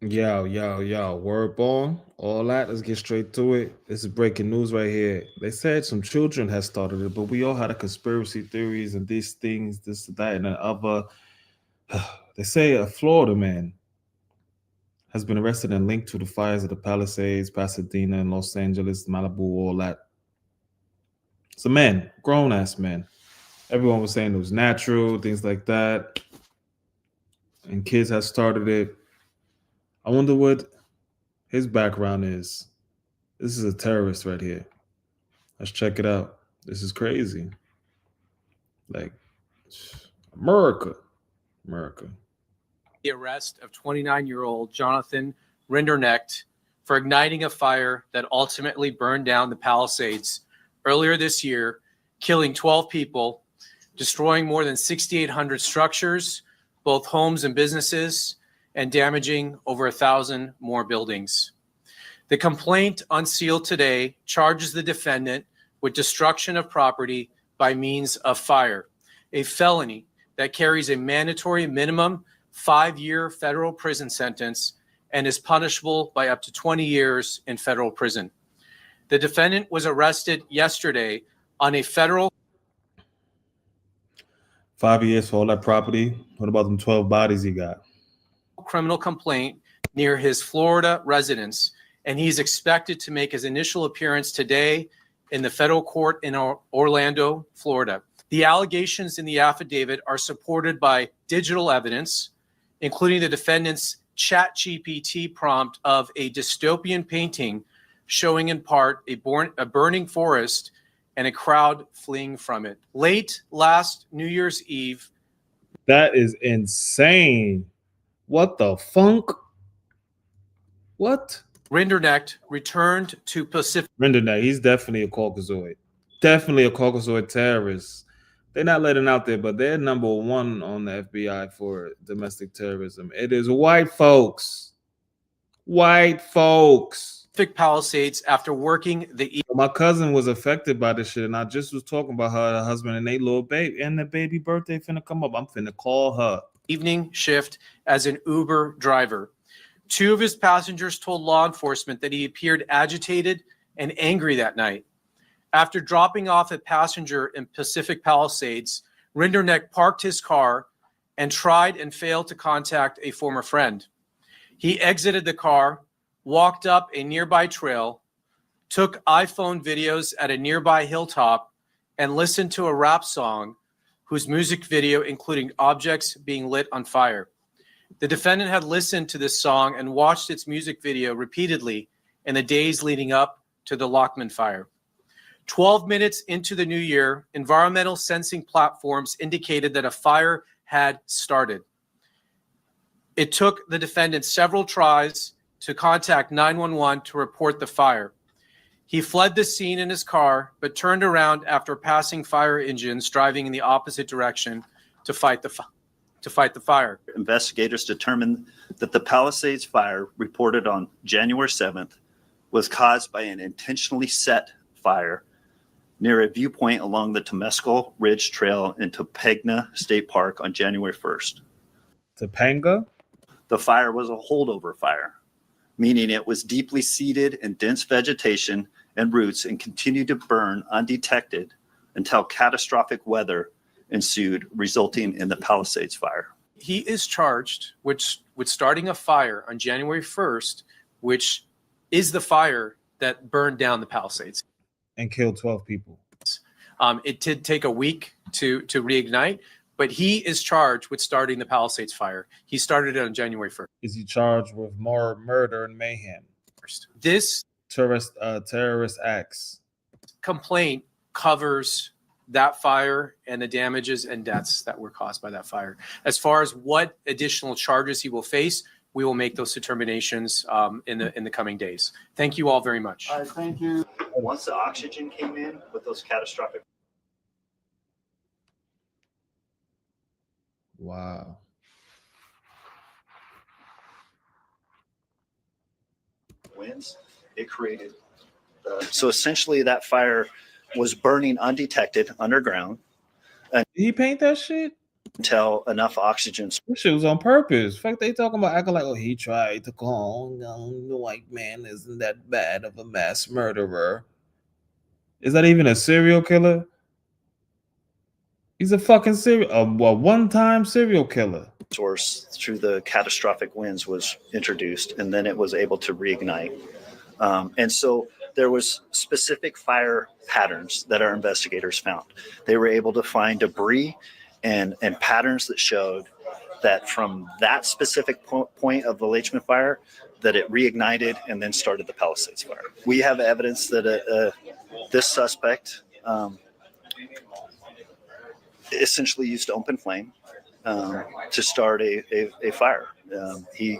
Yo, word ball, all that. Let's get straight to it. This is breaking news right here. They said some children had started it, but we all had a conspiracy theories and these things, this, that, and the other. They say a Florida man has been arrested and linked to the fires of the Palisades, Pasadena, and Los Angeles, Malibu, all that. It's a man, grown ass man. Everyone was saying it was natural, things like that, and kids had started it. I wonder what his background is. This is a terrorist right here. Let's check it out. This is crazy. Like America, America. The arrest of 29-year-old Jonathan Rinderknecht for igniting a fire that ultimately burned down the Palisades earlier this year, killing 12 people, destroying more than 6,800 structures, both homes and businesses, and damaging over 1,000 more buildings. The complaint unsealed today charges the defendant with destruction of property by means of fire, a felony that carries a mandatory minimum 5-year federal prison sentence and is punishable by up to 20 years in federal prison. The defendant was arrested yesterday on a federal 5 years for all that property. What about them 12 bodies he got? criminal complaint near his Florida residence, and he's expected to make his initial appearance today in the federal court in Orlando, Florida. The allegations in the affidavit are supported by digital evidence, including the defendant's ChatGPT prompt of a dystopian painting showing in part a burning forest and a crowd fleeing from it. Late last New Year's Eve. That is insane. What the funk? What? Rinderknecht returned to Pacific. Rinderknecht, he's definitely a Caucasoid. Definitely a Caucasoid terrorist. They're not letting out there, but they're number one on the FBI for domestic terrorism. It is white folks. White folks. Palisades after working the My cousin was affected by this shit, and I just was talking about her husband and their little baby, and the baby birthday finna come up. I'm finna call her. Evening shift as an Uber driver. 2 of his passengers told law enforcement that he appeared agitated and angry that night. After dropping off a passenger in Pacific Palisades, Rinderknecht parked his car and tried and failed to contact a former friend. He exited the car, walked up a nearby trail, took iPhone videos at a nearby hilltop, and listened to a rap song whose music video including objects being lit on fire. The defendant had listened to this song and watched its music video repeatedly in the days leading up to the Lockman fire. 12 minutes into the new year, environmental sensing platforms indicated that a fire had started. It took the defendant several tries to contact 911 to report the fire. He fled the scene in his car, but turned around after passing fire engines driving in the opposite direction to fight the fire. Investigators determined that the Palisades fire reported on January 7th was caused by an intentionally set fire near a viewpoint along the Temescal Ridge Trail in Topanga State Park on January 1st. Topanga? The fire was a holdover fire, meaning it was deeply seated in dense vegetation and roots and continued to burn undetected until catastrophic weather ensued, resulting in the Palisades fire. He is charged with starting a fire on January 1st, which is the fire that burned down the Palisades. And killed 12 people. It did take a week to reignite, but he is charged with starting the Palisades fire. He started it on January 1st. Is he charged with more murder and mayhem? This terrorist acts complaint covers that fire and the damages and deaths that were caused by that fire. As far as what additional charges he will face, we will make those determinations in the coming days. Thank you all very much. Thank you. Once the oxygen came in with those catastrophic. Wow. Winds, it created. So essentially that fire was burning undetected underground. Did he paint that shit? until enough oxygen. This shit was on purpose. Fuck, they talking about acting like, oh, he tried to call the white man isn't that bad of a mass murderer. Is that even a serial killer? He's a fucking one-time serial killer. Source through the catastrophic winds was introduced, and then it was able to reignite. And so there was specific fire patterns that our investigators found. They were able to find debris and patterns that showed that from that specific point of the Lachman fire, that it reignited and then started the Palisades fire. We have evidence that this suspect essentially used open flame to start a fire. He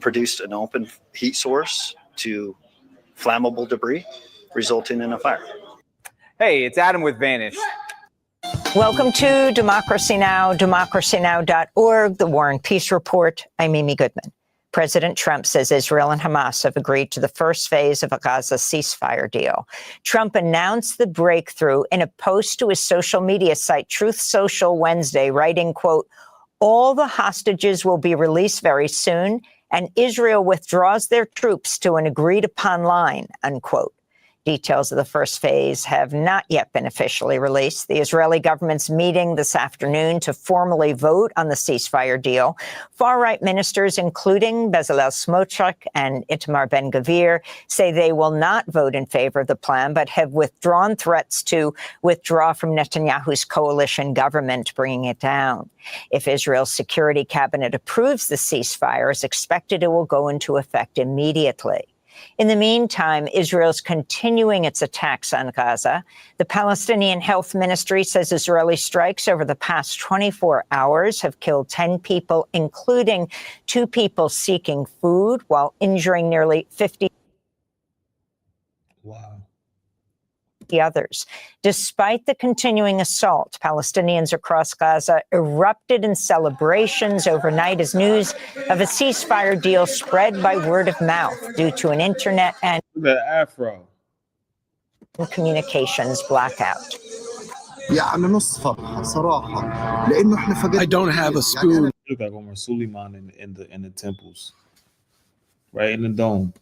produced an open heat source to flammable debris, resulting in a fire. Hey, it's Adam with Vanish. Welcome to Democracy Now!, democracynow.org, the War and Peace Report. I'm Amy Goodman. President Trump says Israel and Hamas have agreed to the first phase of a Gaza ceasefire deal. Trump announced the breakthrough in a post to his social media site, Truth Social, Wednesday, writing, quote, all the hostages will be released very soon, and Israel withdraws their troops to an agreed upon line, unquote. Details of the first phase have not yet been officially released. The Israeli government's meeting this afternoon to formally vote on the ceasefire deal. Far-right ministers, including Bezalel Smotrich and Itamar Ben-Gvir, say they will not vote in favor of the plan, but have withdrawn threats to withdraw from Netanyahu's coalition government, bringing it down. If Israel's security cabinet approves the ceasefire, as expected, it will go into effect immediately. In the meantime, Israel's continuing its attacks on Gaza. The Palestinian Health Ministry says Israeli strikes over the past 24 hours have killed 10 people, including 2 people seeking food, while injuring nearly 50 others. Despite the continuing assault, Palestinians across Gaza erupted in celebrations overnight as news of a ceasefire deal spread by word of mouth due to an internet and communications blackout. I don't have a spoon. Look like Omar Suleiman in the temples. Right in the dome.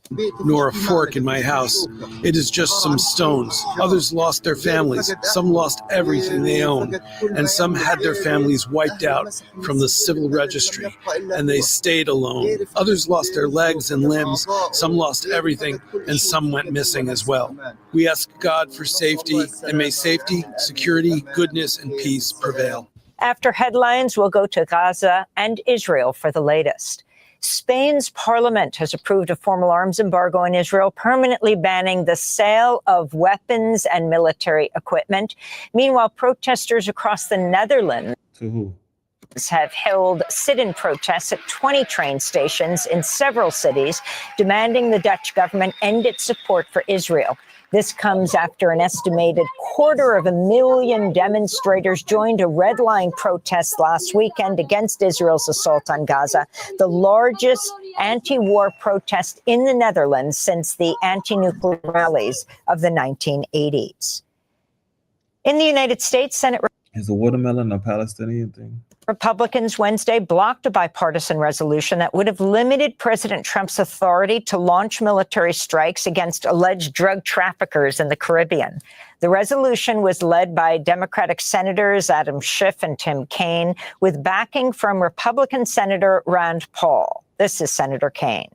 Nor a fork in my house. It is just some stones. Others lost their families. Some lost everything they own. And some had their families wiped out from the civil registry. And they stayed alone. Others lost their legs and limbs. Some lost everything. And some went missing as well. We ask God for safety. And may safety, security, goodness, and peace prevail. After headlines, we'll go to Gaza and Israel for the latest. Spain's parliament has approved a formal arms embargo on Israel, permanently banning the sale of weapons and military equipment. Meanwhile, protesters across the Netherlands have held sit-in protests at 20 train stations in several cities, demanding the Dutch government end its support for Israel. This comes after an estimated 250,000 demonstrators joined a red line protest last weekend against Israel's assault on Gaza, the largest anti-war protest in the Netherlands since the anti-nuclear rallies of the 1980s. In the United States, Senate is the watermelon a Palestinian thing? Republicans Wednesday blocked a bipartisan resolution that would have limited President Trump's authority to launch military strikes against alleged drug traffickers in the Caribbean. The resolution was led by Democratic Senators Adam Schiff and Tim Kaine, with backing from Republican Senator Rand Paul. This is Senator Kaine.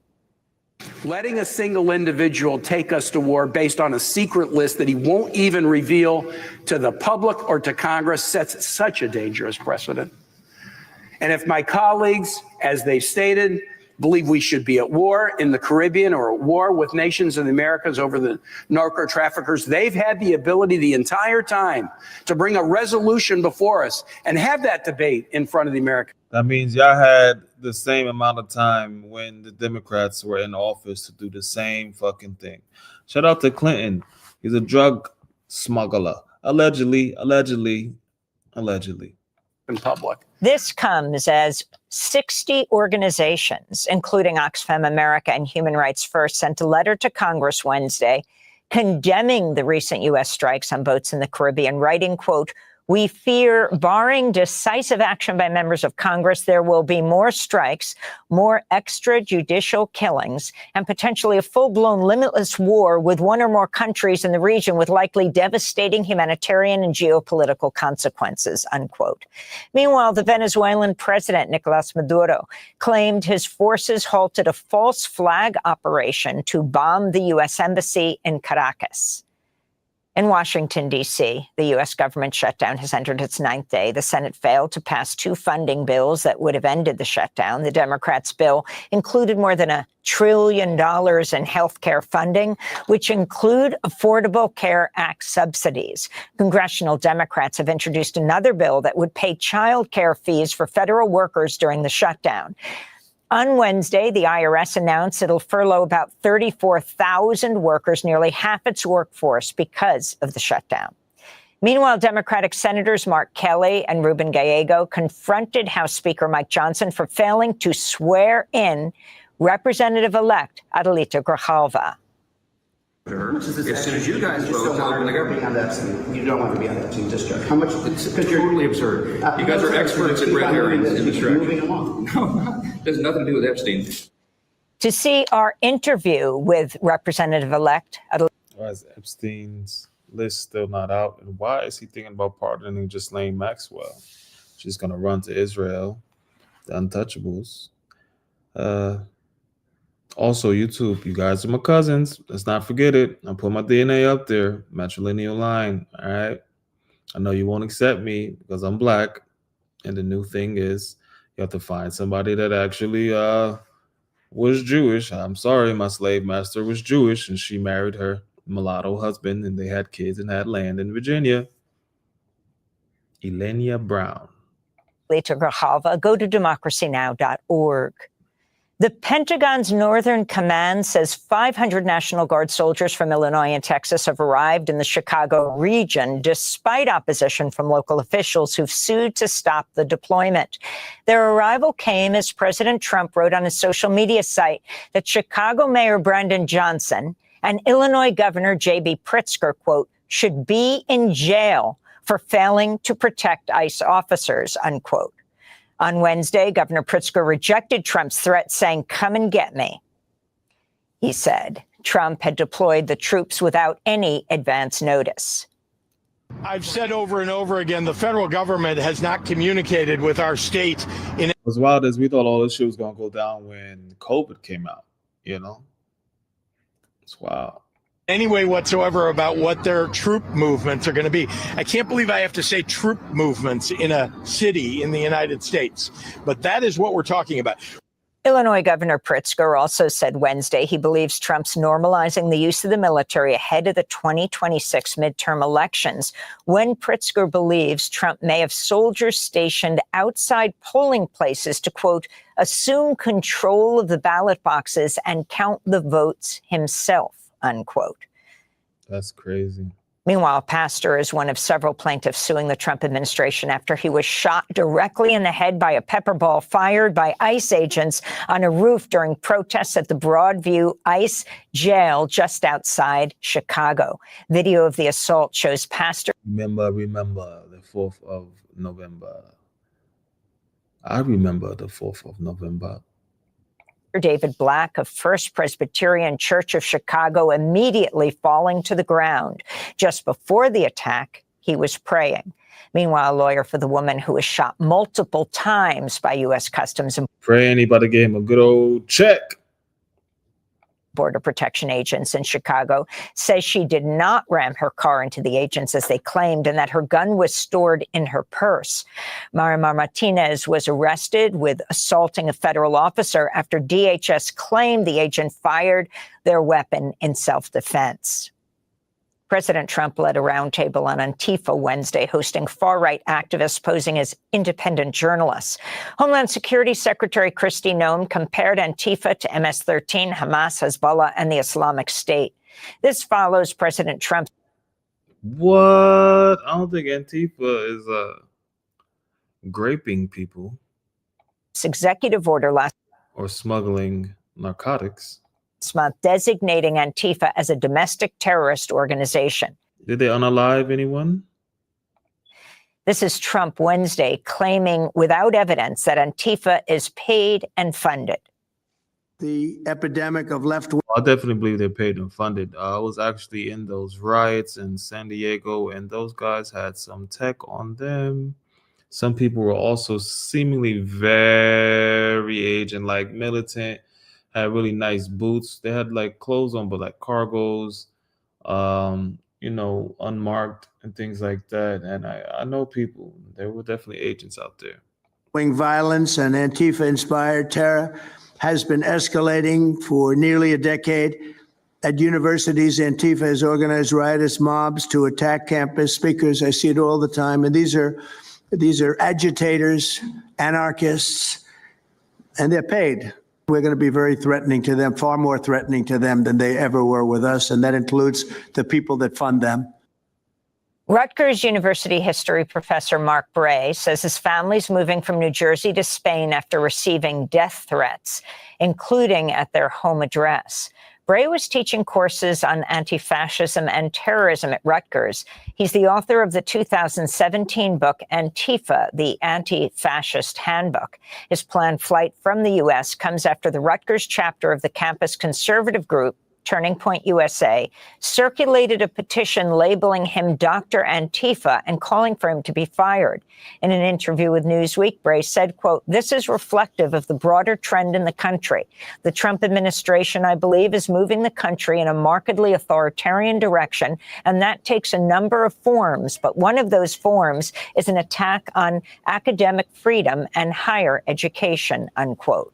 Letting a single individual take us to war based on a secret list that he won't even reveal to the public or to Congress sets such a dangerous precedent. And if my colleagues, as they've stated, believe we should be at war in the Caribbean or at war with nations in the Americas over the narco traffickers, they've had the ability the entire time to bring a resolution before us and have that debate in front of the Americans. That means y'all had the same amount of time when the Democrats were in office to do the same fucking thing. Shout out to Clinton. He's a drug smuggler. Allegedly. In public. This comes as 60 organizations, including Oxfam America and Human Rights First, sent a letter to Congress Wednesday condemning the recent U.S. strikes on boats in the Caribbean, writing, quote, We fear, barring decisive action by members of Congress, there will be more strikes, more extrajudicial killings, and potentially a full-blown limitless war with one or more countries in the region with likely devastating humanitarian and geopolitical consequences, unquote. Meanwhile, the Venezuelan president, Nicolas Maduro, claimed his forces halted a false flag operation to bomb the U.S. embassy in Caracas. In Washington, D.C., the U.S. government shutdown has entered its ninth day. The Senate failed to pass two funding bills that would have ended the shutdown. The Democrats' bill included more than $1 trillion in health care funding, which include Affordable Care Act subsidies. Congressional Democrats have introduced another bill that would pay child care fees for federal workers during the shutdown. On Wednesday, the IRS announced it'll furlough about 34,000 workers, nearly half its workforce, because of the shutdown. Meanwhile, Democratic Senators Mark Kelly and Ruben Gallego confronted House Speaker Mike Johnson for failing to swear in Representative-elect Adelita Grijalva. As soon as you guys vote, tell them the government. You don't want to be on that team, just how much? It's totally absurd. You guys are experts at red herrings in this direction. Moving along. No, there's nothing to do with Epstein. To see our interview with Representative-elect Adelita. Why is Epstein's list still not out? And why is he thinking about pardoning Ghislaine Maxwell? She's going to run to Israel, the Untouchables. Also, YouTube, you guys are my cousins. Let's not forget it. I'll put my DNA up there, matrilineal line. All right. I know you won't accept me because I'm black. And the new thing is you have to find somebody that actually was Jewish. I'm sorry, my slave master was Jewish, and she married her mulatto husband, and they had kids and had land in Virginia. Elenia Brown. Adelita Grijalva, go to democracynow.org. The Pentagon's Northern Command says 500 National Guard soldiers from Illinois and Texas have arrived in the Chicago region, despite opposition from local officials who've sued to stop the deployment. Their arrival came as President Trump wrote on his social media site that Chicago Mayor Brandon Johnson and Illinois Governor J.B. Pritzker, quote, should be in jail for failing to protect ICE officers, unquote. On Wednesday, Governor Pritzker rejected Trump's threat, saying, come and get me. He said Trump had deployed the troops without any advance notice. I've said over and over again, the federal government has not communicated with our state. As wild as we thought all this shit was going to go down when COVID came out, you know? It's wild. Any way whatsoever about what their troop movements are going to be. I can't believe I have to say troop movements in a city in the United States, but that is what we're talking about. Illinois Governor Pritzker also said Wednesday he believes Trump's normalizing the use of the military ahead of the 2026 midterm elections, when Pritzker believes Trump may have soldiers stationed outside polling places to, quote, assume control of the ballot boxes and count the votes himself, unquote. That's crazy. Meanwhile, Pastor is one of several plaintiffs suing the Trump administration after he was shot directly in the head by a pepper ball fired by ICE agents on a roof during protests at the Broadview ICE jail just outside Chicago. Video of the assault shows Pastor. Remember the 4th of November. I remember the 4th of November. David Black of First Presbyterian Church of Chicago immediately falling to the ground. Just before the attack, he was praying. Meanwhile, a lawyer for the woman who was shot multiple times by U.S. Customs and Pray anybody gave him a good old check. Border Protection agents in Chicago says she did not ram her car into the agents as they claimed, and that her gun was stored in her purse. Marimar Martinez was arrested with assaulting a federal officer after DHS claimed the agent fired their weapon in self-defense. President Trump led a roundtable on Antifa Wednesday, hosting far-right activists posing as independent journalists. Homeland Security Secretary Kristi Noem compared Antifa to MS-13, Hamas, Hezbollah, and the Islamic State. This follows President Trump. What? I don't think Antifa is graping people. Executive order last or smuggling narcotics. month designating Antifa as a domestic terrorist organization. Did they unalive anyone? This is Trump Wednesday claiming without evidence that Antifa is paid and funded. The epidemic of left-wing. I definitely believe they're paid and funded. I was actually in those riots in San Diego, and those guys had some tech on them. Some people were also seemingly very aged and like militant, had really nice boots. They had like clothes on, but like cargos, unmarked and things like that. And I know people, there were definitely agents out there. Wing violence and Antifa-inspired terror has been escalating for nearly a decade. At universities, Antifa has organized riotous mobs to attack campus speakers. I see it all the time. And these are agitators, anarchists, and they're paid. We're going to be very threatening to them, far more threatening to them than they ever were with us. And that includes the people that fund them. Rutgers University history professor Mark Bray says his family's moving from New Jersey to Spain after receiving death threats, including at their home address. Bray was teaching courses on anti-fascism and terrorism at Rutgers. He's the author of the 2017 book, Antifa, the Anti-Fascist Handbook. His planned flight from the U.S. comes after the Rutgers chapter of the campus conservative group, Turning Point USA, circulated a petition labeling him Dr. Antifa and calling for him to be fired. In an interview with Newsweek, Bray said, quote, "This is reflective of the broader trend in the country. The Trump administration, I believe, is moving the country in a markedly authoritarian direction, and that takes a number of forms. But one of those forms is an attack on academic freedom and higher education," unquote.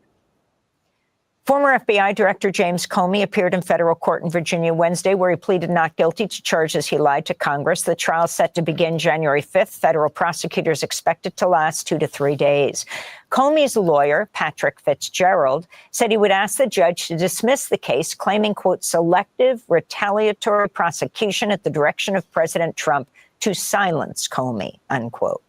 Former FBI Director James Comey appeared in federal court in Virginia Wednesday, where he pleaded not guilty to charges he lied to Congress. The trial set to begin January 5th. Federal prosecutors expect it to last 2 to 3 days. Comey's lawyer, Patrick Fitzgerald, said he would ask the judge to dismiss the case, claiming, quote, "selective retaliatory prosecution at the direction of President Trump to silence Comey," unquote.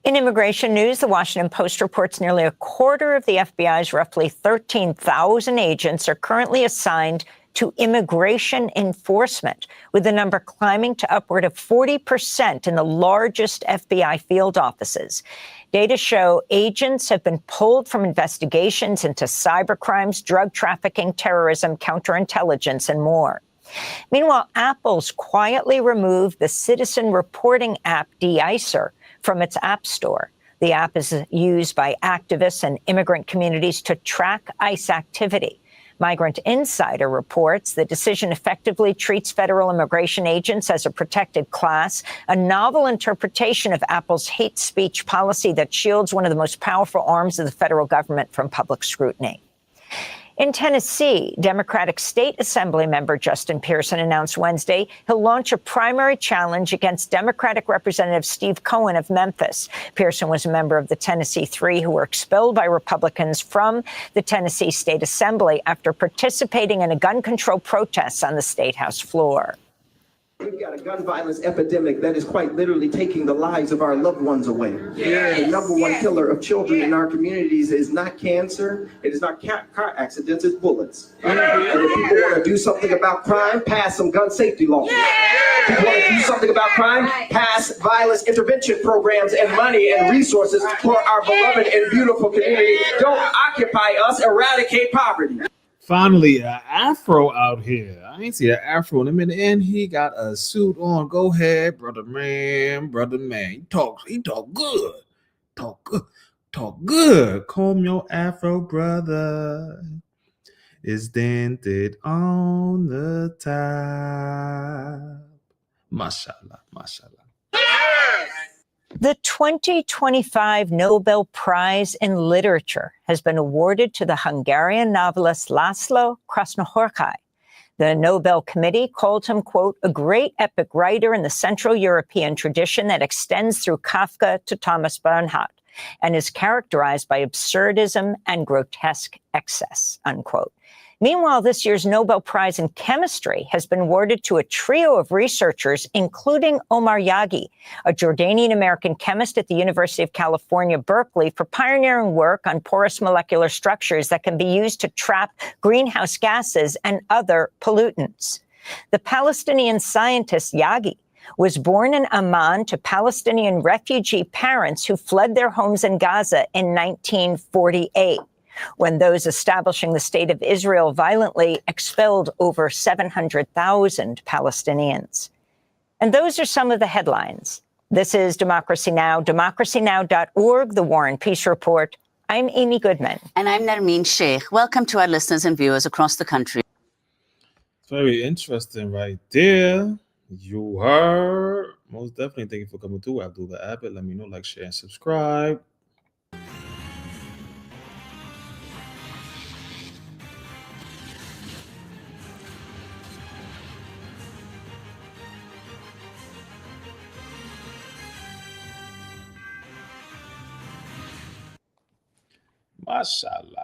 In immigration news, the Washington Post reports nearly a quarter of the FBI's roughly 13,000 agents are currently assigned to immigration enforcement, with the number climbing to upward of 40% in the largest FBI field offices. Data show agents have been pulled from investigations into cybercrimes, drug trafficking, terrorism, counterintelligence, and more. Meanwhile, Apple's quietly removed the citizen reporting app De-icer from its app store. The app is used by activists and immigrant communities to track ICE activity. Migrant Insider reports the decision effectively treats federal immigration agents as a protected class, a novel interpretation of Apple's hate speech policy that shields one of the most powerful arms of the federal government from public scrutiny. In Tennessee, Democratic State Assembly member Justin Pearson announced Wednesday he'll launch a primary challenge against Democratic Representative Steve Cohen of Memphis. Pearson was a member of the Tennessee Three who were expelled by Republicans from the Tennessee State Assembly after participating in a gun control protest on the State House floor. We've got a gun violence epidemic that is quite literally taking the lives of our loved ones away. Yes. The number one killer of children in our communities is not cancer, it is not car accidents, it's bullets. And if people want to do something about crime, pass some gun safety laws. If people want to do something about crime, pass violence intervention programs and money and resources for our beloved and beautiful community. Don't occupy us, eradicate poverty. Finally, an afro out here. I ain't see an afro in a minute, and he got a suit on. Go ahead, brother man, brother man. He talk good. Talk good. Comb your afro, brother. It's dented on the top. Mashallah, mashallah. The 2025 Nobel Prize in Literature has been awarded to the Hungarian novelist Laszlo Krasznahorkai. The Nobel Committee called him, quote, "a great epic writer in the Central European tradition that extends through Kafka to Thomas Bernhard and is characterized by absurdism and grotesque excess," unquote. Meanwhile, this year's Nobel Prize in Chemistry has been awarded to a trio of researchers, including Omar Yaghi, a Jordanian-American chemist at the University of California, Berkeley, for pioneering work on porous molecular structures that can be used to trap greenhouse gases and other pollutants. The Palestinian scientist Yaghi was born in Amman to Palestinian refugee parents who fled their homes in Gaza in 1948, when those establishing the state of Israel violently expelled over 700,000 Palestinians. And those are some of the headlines. This is Democracy Now!, democracynow.org, The War and Peace Report. I'm Amy Goodman. And I'm Nermeen Sheikh. Welcome to our listeners and viewers across the country. Very interesting right there. You heard. Most definitely. Thank you for coming through. Abdul the Abbott. Let me know, like, share, and subscribe. Mashallah.